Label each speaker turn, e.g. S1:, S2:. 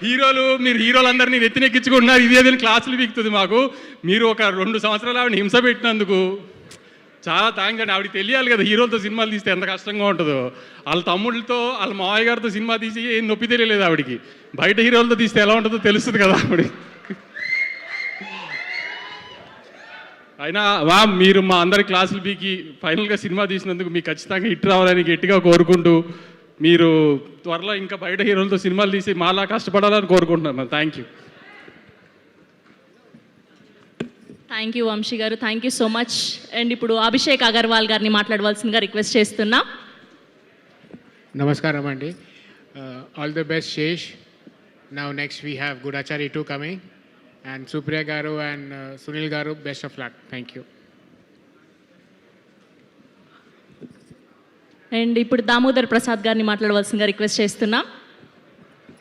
S1: మీరు హీరోలందరినీ నెత్తినెక్కించుకుంటున్నారు, ఇదే క్లాసులు పీకుతుంది మాకు. మీరు ఒక 2 సంవత్సరాలు ఆవిడ హింస పెట్టినందుకు చాలా థ్యాంక్స్ అండి. ఆవిడకి తెలియాలి కదా హీరోలతో సినిమాలు తీస్తే ఎంత కష్టంగా ఉంటుందో. వాళ్ళ తమ్ముళ్ళతో వాళ్ళ మావయ్య గారితో సినిమా తీసి ఏం నొప్పి తెలియలేదు ఆవిడికి. బయట హీరోలతో తీస్తే ఎలా ఉంటుందో తెలుస్తుంది కదా ఆవిడ. అయినా మీరు మా అందరి క్లాసులు పీకి ఫైనల్గా సినిమా తీసినందుకు మీకు ఖచ్చితంగా హిట్ రావాలని గట్టిగా కోరుకుంటూ, మీరు త్వరలో ఇంకా బయట హీరోలతో సినిమాలు తీసి మాలా కష్టపడాలని కోరుకుంటున్నాను. Thank you.
S2: Thank you Vamshi garu, thank you so much. And ఇప్పుడు అభిషేక్ అగర్వాల్ గారిని మాట్లాడవలసిందిగా రిక్వెస్ట్ చేస్తున్నా.
S3: నమస్కారం అండి. All the best Sesh. Now next we have Goodachari 2 coming and Supriya garu and Sunil garu, best of luck. Thank you.
S2: And ఇప్పుడు దామోదర్ ప్రసాద్ గారిని మాట్లాడవలసిందిగా రిక్వెస్ట్ చేస్తున్నా.